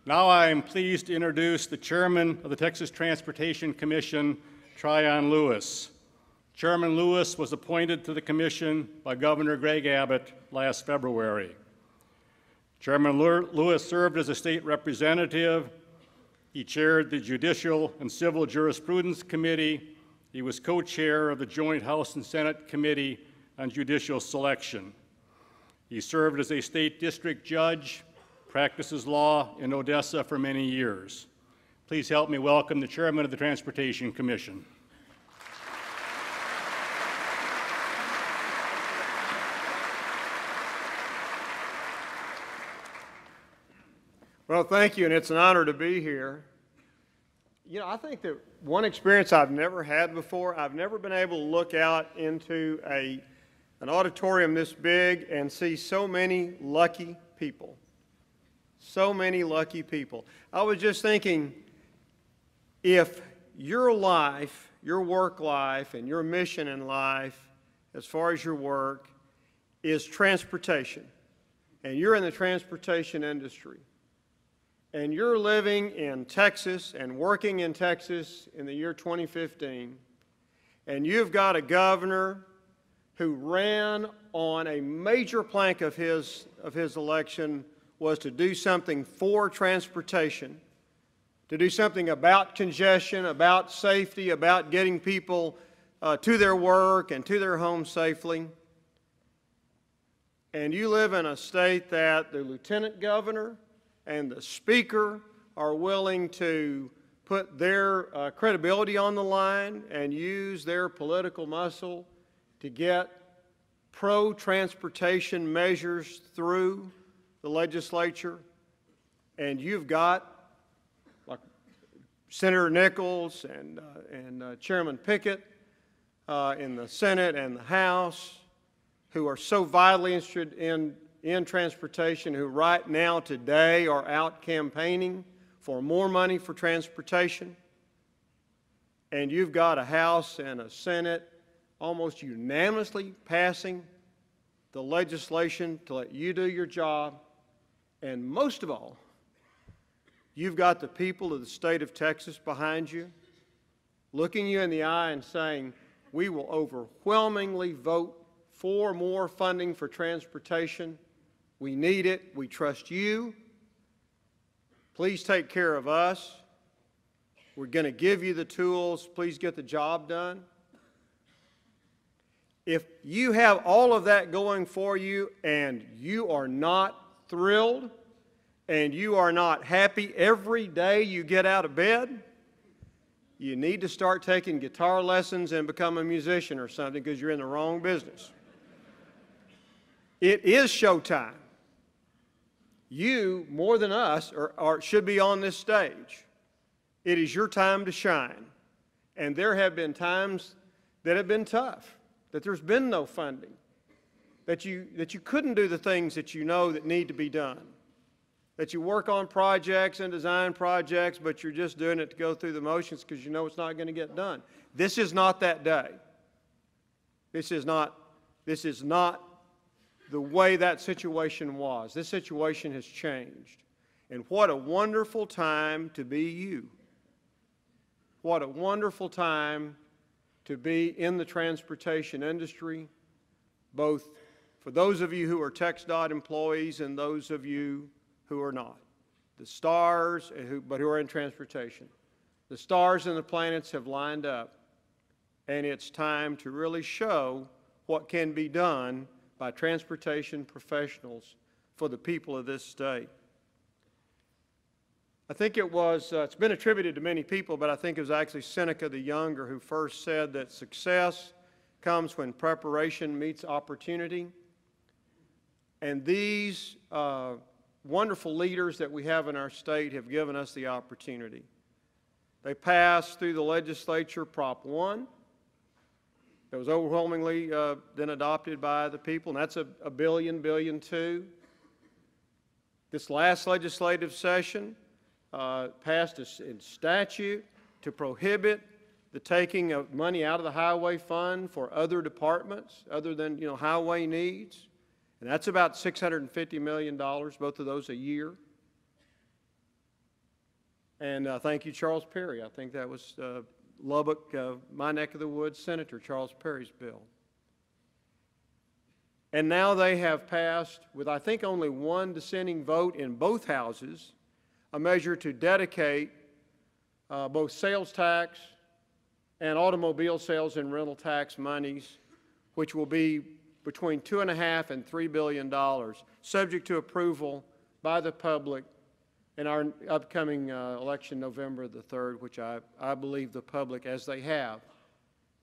Now I am pleased to introduce the Chairman of the Texas Transportation Commission, Tryon Lewis. Chairman Lewis was appointed to the commission by Governor Greg Abbott last February. Chairman Lewis served as a state representative. He chaired the Judicial and Civil Jurisprudence Committee. He was co-chair of the Joint House and Senate Committee on Judicial Selection. He served as a state district judge, practices law in Odessa for many years. Please help me welcome the Chairman of the Transportation Commission. Well, thank you, and it's an honor to be here. You know, I think that one experience I've never had before, I've never been able to look out into an auditorium this big and see so many lucky people. So many lucky people. I was just thinking, if your life, your work life, and your mission in life, as far as your work, is transportation, and you're in the transportation industry, and you're living in Texas and working in Texas in the year 2015, and you've got a governor who ran on a major plank of his election was to do something for transportation, to do something about congestion, about safety, about getting people to their work and to their homes safely. And you live in a state that the lieutenant governor and the speaker are willing to put their credibility on the line and use their political muscle to get pro-transportation measures through the legislature. And you've got like Senator Nichols and Chairman Pickett in the Senate and the House, who are so vitally interested in transportation, who right now today are out campaigning for more money for transportation. And you've got a House and a Senate almost unanimously passing the legislation to let you do your job. And most of all, you've got the people of the state of Texas behind you, looking you in the eye and saying, we will overwhelmingly vote for more funding for transportation. We need it. We trust you. Please take care of us. We're going to give you the tools. Please get the job done. If you have all of that going for you and you are not thrilled and you are not happy every day you get out of bed, you need to start taking guitar lessons and become a musician or something, because you're in the wrong business. It is showtime. You, more than us, should be on this stage. It is your time to shine. And there have been times that have been tough, that there's been no funding, that you couldn't do the things that you know that need to be done, that you work on projects and design projects, but you're just doing it to go through the motions because you know it's not going to get done. This is not that day. This is not the way that situation was. This situation has changed. And what a wonderful time to be you. What a wonderful time to be in the transportation industry, both for those of you who are TxDOT employees and those of you who are not. The stars, but who are in transportation. The stars and the planets have lined up, and it's time to really show what can be done by transportation professionals for the people of this state. I think it was, it's been attributed to many people, but I think it was actually Seneca the Younger who first said that success comes when preparation meets opportunity. And these wonderful leaders that we have in our state have given us the opportunity. They passed through the legislature Prop 1. That was overwhelmingly then adopted by the people, and that's a billion two. This last legislative session passed in statute to prohibit the taking of money out of the highway fund for other departments other than highway needs, and that's about $650 million, both of those a year. And thank you, Charles Perry. I think that was Lubbock, my neck of the woods, Senator Charles Perry's bill. And now they have passed, with I think only one dissenting vote in both houses, a measure to dedicate both sales tax and automobile sales and rental tax monies, which will be between $2.5 and $3 billion, subject to approval by the public in our upcoming election, November the 3rd, which I believe the public, as they have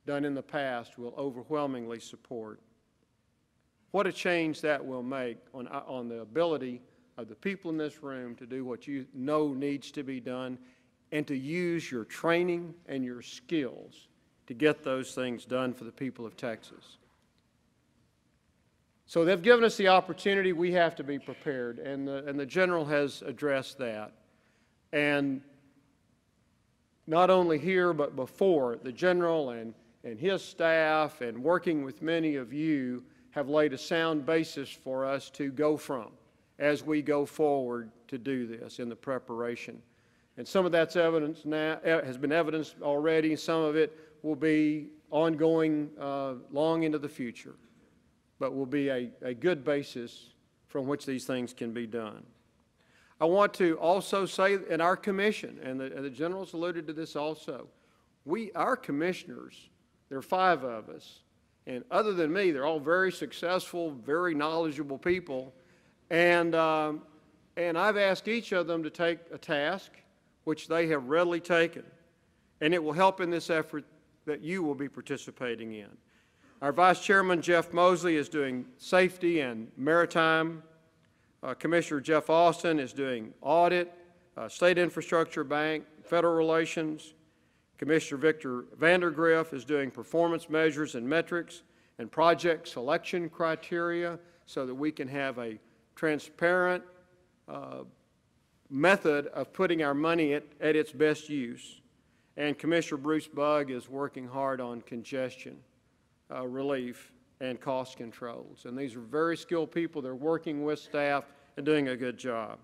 done in the past, will overwhelmingly support. What a change that will make on the ability of the people in this room to do what you know needs to be done and to use your training and your skills to get those things done for the people of Texas. So they've given us the opportunity. We have to be prepared, and the General has addressed that. And not only here, but before, the General and his staff and working with many of you have laid a sound basis for us to go from as we go forward to do this in the preparation. And some of that's evidence now, has been evidenced already. Some of it will be ongoing long into the future, but will be a good basis from which these things can be done. I want to also say in our commission, and the General's alluded to this also, our commissioners, there are 5 of us, and other than me, they're all very successful, very knowledgeable people, and I've asked each of them to take a task which they have readily taken, and it will help in this effort that you will be participating in. Our Vice Chairman, Jeff Mosley, is doing safety and maritime. Commissioner Jeff Austin is doing audit, state infrastructure bank, federal relations. Commissioner Victor Vandergriff is doing performance measures and metrics and project selection criteria so that we can have a transparent method of putting our money at its best use. And Commissioner Bruce Bugg is working hard on congestion relief and cost controls. And these are very skilled people. They're working with staff and doing a good job.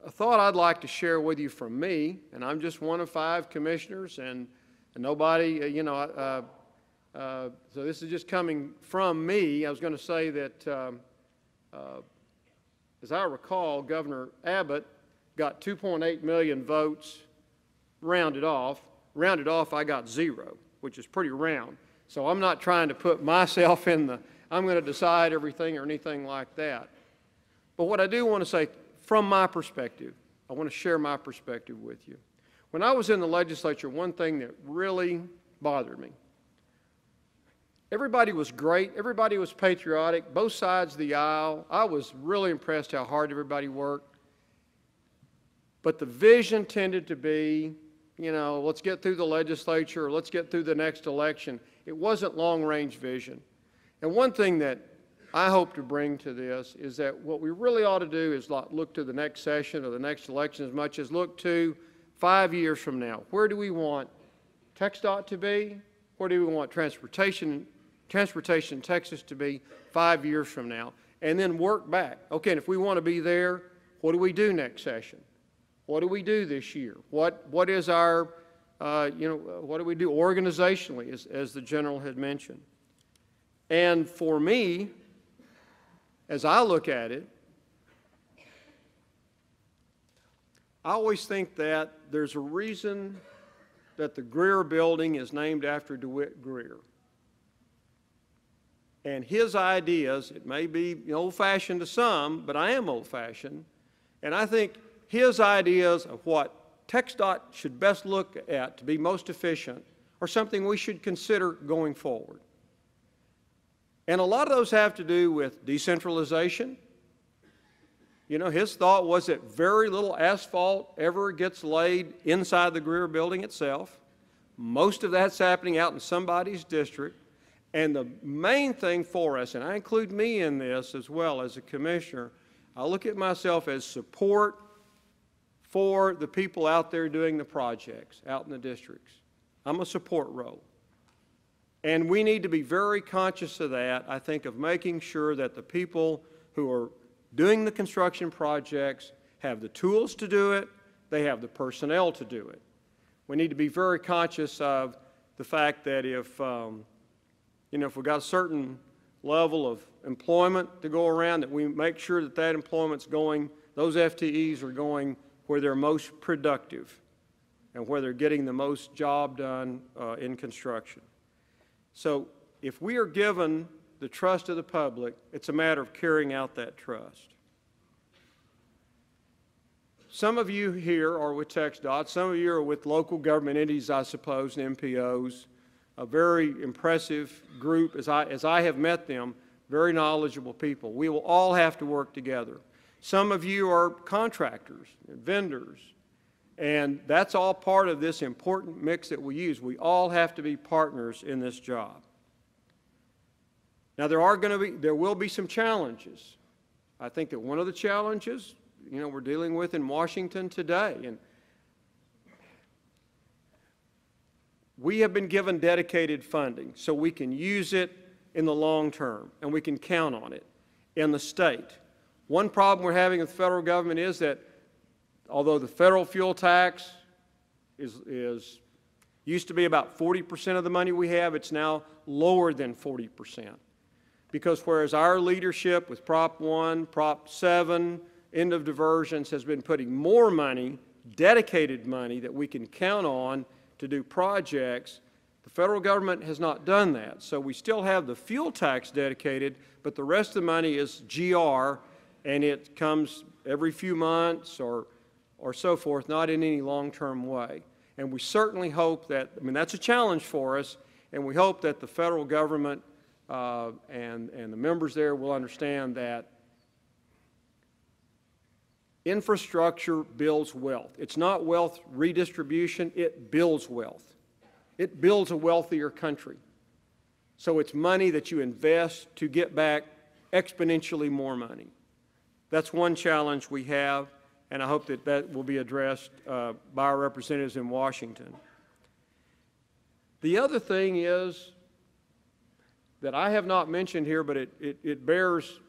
A thought I'd like to share with you from me, and I'm just one of 5 commissioners, and nobody, so this is just coming from me. I was going to say that, as I recall, Governor Abbott got 2.8 million votes, rounded off. Rounded off, I got 0, which is pretty round. So I'm not trying to put myself in the, I'm going to decide everything or anything like that. But what I do want to say, from my perspective, I want to share my perspective with you. When I was in the legislature, one thing that really bothered me, everybody was great, everybody was patriotic, both sides of the aisle. I was really impressed how hard everybody worked. But the vision tended to be, let's get through the legislature, or let's get through the next election. It wasn't long-range vision. And one thing that I hope to bring to this is that what we really ought to do is look to the next session or the next election as much as look to 5 years from now. Where do we want TxDOT to be? Where do we want transportation in Texas to be 5 years from now? And then work back. Okay, and if we want to be there, what do we do next session? What do we do this year? What is our, what do we do organizationally, as the General had mentioned? And for me, as I look at it, I always think that there's a reason that the Greer building is named after DeWitt Greer. And his ideas, it may be old-fashioned to some, but I am old-fashioned, and I think his ideas of what TxDOT should best look at to be most efficient are something we should consider going forward. And a lot of those have to do with decentralization. His thought was that very little asphalt ever gets laid inside the Greer building itself. Most of that's happening out in somebody's district. And the main thing for us, and I include me in this as well as a commissioner, I look at myself as support for the people out there doing the projects out in the districts. I'm a support role. And we need to be very conscious of that, I think, of making sure that the people who are doing the construction projects have the tools to do it, they have the personnel to do it. We need to be very conscious of the fact that if we've got a certain level of employment to go around, that we make sure that that employment's going, those FTEs are going where they're most productive and where they're getting the most job done in construction. So if we are given the trust of the public, it's a matter of carrying out that trust. Some of you here are with TxDOT. Some of you are with local government entities, I suppose, and MPOs. A very impressive group, as I have met them, very knowledgeable people. We will all have to work together. Some of you are contractors and vendors, and that's all part of this important mix that we use. We all have to be partners in this job. Now, there will be some challenges. I think that one of the challenges, we're dealing with in Washington today, and we have been given dedicated funding so we can use it in the long term, and we can count on it in the state. One problem we're having with the federal government is that although the federal fuel tax used to be about 40% of the money we have, it's now lower than 40%. Because whereas our leadership with Prop 1, Prop 7, end of diversions has been putting more money, dedicated money that we can count on to do projects, the federal government has not done that. So we still have the fuel tax dedicated, but the rest of the money is GR, and it comes every few months or so forth, not in any long-term way. And we certainly hope that, that's a challenge for us, and we hope that the federal government and the members there will understand that infrastructure builds wealth. It's not wealth redistribution, it builds wealth. It builds a wealthier country. So it's money that you invest to get back exponentially more money. That's one challenge we have, and I hope that that will be addressed by our representatives in Washington. The other thing is that I have not mentioned here, but it bears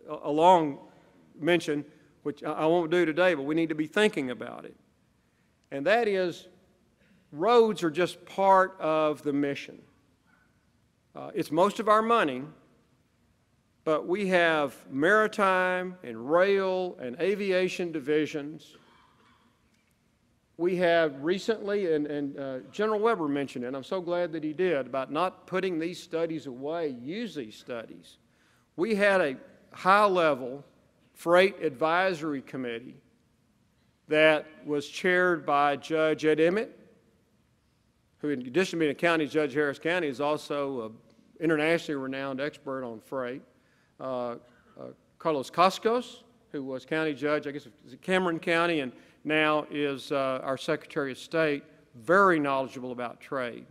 a long mention, which I won't do today, but we need to be thinking about it. And that is, roads are just part of the mission. It's most of our money, but we have maritime and rail and aviation divisions. We have recently, and General Weber mentioned it, and I'm so glad that he did, about not putting these studies away, use these studies. We had a high-level Freight Advisory Committee that was chaired by Judge Ed Emmett, who in addition to being a county judge, Harris County, is also an internationally renowned expert on freight. Carlos Cascos, who was county judge, I guess it's Cameron County, and now is our Secretary of State, very knowledgeable about trade.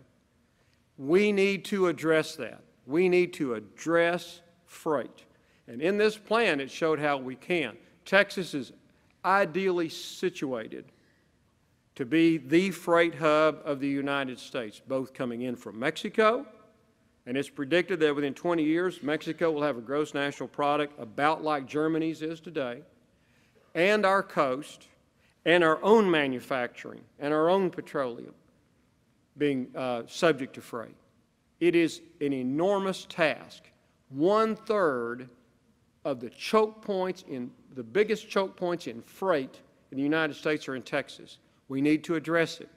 We need to address that. We need to address freight. And in this plan, it showed how we can. Texas is ideally situated to be the freight hub of the United States, both coming in from Mexico, and it's predicted that within 20 years, Mexico will have a gross national product about like Germany's is today, and our coast, and our own manufacturing, and our own petroleum being subject to freight. It is an enormous task. 1/3 of the choke points the biggest choke points in freight in the United States are in Texas. We need to address it.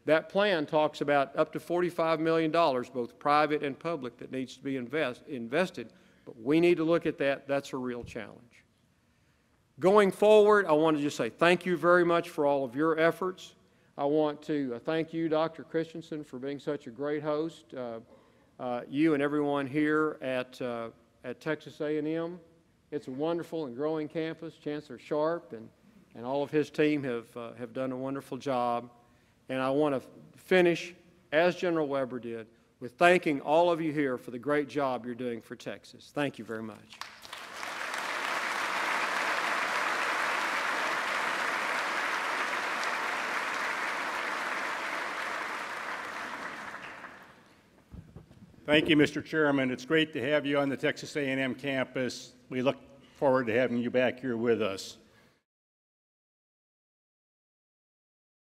That plan talks about up to $45 million, both private and public, that needs to be invested, but we need to look at that. That's a real challenge. Going forward, I want to just say thank you very much for all of your efforts. I want to thank you, Dr. Christensen, for being such a great host. You and everyone here at Texas A&M. It's a wonderful and growing campus. Chancellor Sharp and all of his team have done a wonderful job. And I want to finish, as General Weber did, with thanking all of you here for the great job you're doing for Texas. Thank you very much. Thank you, Mr. Chairman. It's great to have you on the Texas A&M campus. We look forward to having you back here with us.